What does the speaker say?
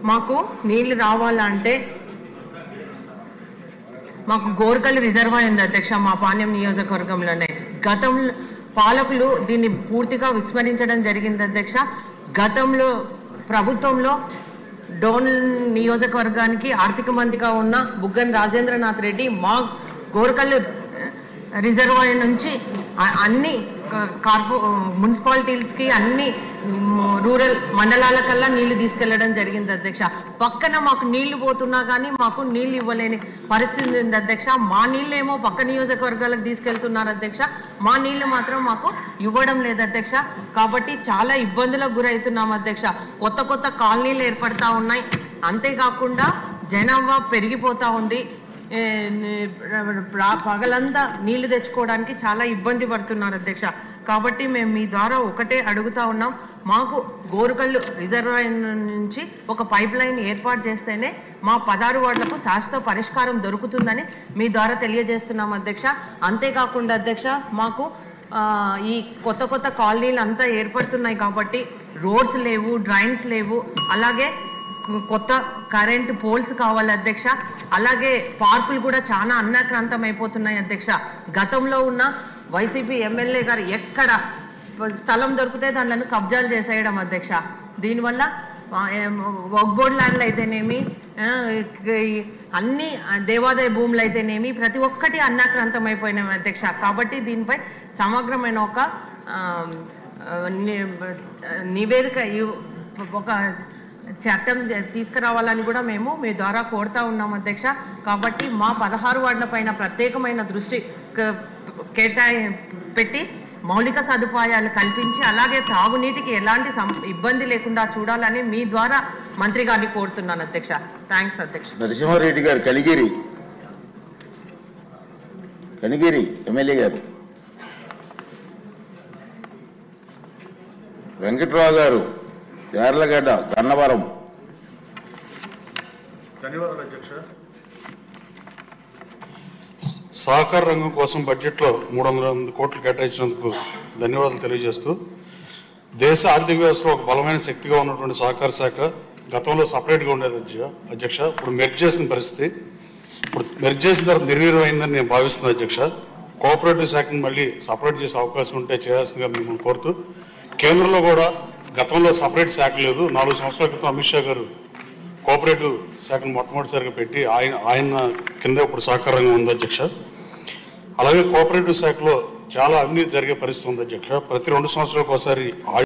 మాకు నీళ్లు రావాలంటే మాకు గోర్కల్ రిజర్వాయర్ ఉంది అధ్యక్ష. మా పాణ్యం నియోజకవర్గంలోనే గతంలో పాలకులు దీన్ని పూర్తిగా విస్మరించడం జరిగింది అధ్యక్ష. గతంలో ప్రభుత్వంలో డోన్ నియోజకవర్గానికి ఆర్థిక మంత్రిగా ఉన్న బుగ్గన రాజేంద్రనాథ్ రెడ్డి మా గోర్కల్ రిజర్వాయర్ నుంచి అన్ని మున్సిపాలిటీస్కి అన్ని రూరల్ మండలాల కల్లా నీళ్లు తీసుకెళ్లడం జరిగింది అధ్యక్ష. పక్కన మాకు నీళ్లు పోతున్నా కానీ మాకు నీళ్లు ఇవ్వలేని పరిస్థితి ఉంది అధ్యక్ష. మా నీళ్ళు ఏమో పక్క నియోజకవర్గాలకు తీసుకెళ్తున్నారు అధ్యక్ష, మా నీళ్లు మాత్రం మాకు ఇవ్వడం లేదు అధ్యక్ష. కాబట్టి చాలా ఇబ్బందులకు గురవుతున్నాం అధ్యక్ష. కొత్త కొత్త కాలనీలు ఏర్పడతా ఉన్నాయి, అంతేకాకుండా జనాభా పెరిగిపోతా ఉంది. పగలంతా నీళ్లు తెచ్చుకోవడానికి చాలా ఇబ్బంది పడుతున్నారు అధ్యక్ష. కాబట్టి మేము మీ ద్వారా ఒకటే అడుగుతా ఉన్నాం, మాకు గోరుకల్లు రిజర్వాయర్ నుంచి ఒక పైప్ లైన్ ఏర్పాటు చేస్తేనే మా 16 వార్డులకు శాశ్వత పరిష్కారం దొరుకుతుందని మీ ద్వారా తెలియజేస్తున్నాం అధ్యక్ష. అంతేకాకుండా అధ్యక్ష, మాకు ఈ కొత్త కొత్త కాలనీలు అంతా ఏర్పడుతున్నాయి కాబట్టి రోడ్స్ లేవు, డ్రైన్స్ లేవు, అలాగే కొత్త కరెంటు పోల్స్ కావాలి అధ్యక్ష. అలాగే పార్కులు కూడా చాలా అన్యాక్రాంతం అయిపోతున్నాయి అధ్యక్ష. గతంలో ఉన్న వైసీపీ ఎమ్మెల్యే గారు ఎక్కడ స్థలం దొరికితే దానిలను కబ్జాలు చేసేయడం అధ్యక్ష. దీనివల్ల వక్బోర్డ్ ల్యాండ్లు అయితేనేమి, అన్ని దేవాదాయ భూములు అయితేనేమి ప్రతి ఒక్కటి అన్యాక్రాంతం అయిపోయినాయి అధ్యక్ష. కాబట్టి దీనిపై సమగ్రమైన ఒక నివేదిక, ఒక చట్టం తీసుకురావాలని కూడా మేము మీ ద్వారా కోరుతా ఉన్నాం అధ్యక్ష. కాబట్టి మా 16 వార్డుల పైన ప్రత్యేకమైన దృష్టి పెట్టి మౌలిక సదుపాయాలు కల్పించి అలాగే తాగునీటికి ఎలాంటి ఇబ్బంది లేకుండా చూడాలని మీ ద్వారా మంత్రి గారిని కోరుతున్నాను అధ్యక్ష. థ్యాంక్స్ అధ్యక్ష. నరసింహారెడ్డి గారు, కనిగిరి ఎమ్మెల్యే గారు. వెంకట్రావు గారు, యార్లగడ్డ, గన్నవరం. ధన్యవాదాలు అధ్యక్ష. సహకార రంగం కోసం బడ్జెట్లో 300 కోట్లు కేటాయించినందుకు ధన్యవాదాలు తెలియజేస్తూ, దేశ ఆర్థిక వ్యవస్థలో ఒక బలమైన శక్తిగా ఉన్నటువంటి సహకార శాఖ గతంలో సపరేట్గా ఉండేది అధ్యక్ష. ఇప్పుడు మెర్జ్ చేసిన పరిస్థితి, ఇప్పుడు మెర్జ్ చేసిన తర్వాత నిర్వీర్యమైందని నేను భావిస్తున్నాను అధ్యక్ష. కోఆపరేటివ్ శాఖను మళ్ళీ సపరేట్ చేసే అవకాశం ఉంటే చేయాల్సిందిగా మిమ్మల్ని కోరుతూ, కేంద్రంలో కూడా గతంలో సపరేట్ శాఖ లేదు. 4 సంవత్సరాల క్రితం అమిత్ షా గారు కోఆపరేటివ్ శాఖను మొట్టమొదటిసారిగా పెట్టి ఆయన కింద ఇప్పుడు సహకార రంగం ఉంది అధ్యక్ష. అలాగే కోఆపరేటివ్ శాఖలో చాలా అవినీతి జరిగే పరిస్థితి ఉంది అధ్యక్ష. ప్రతి 2 సంవత్సరాలకు ఒకసారి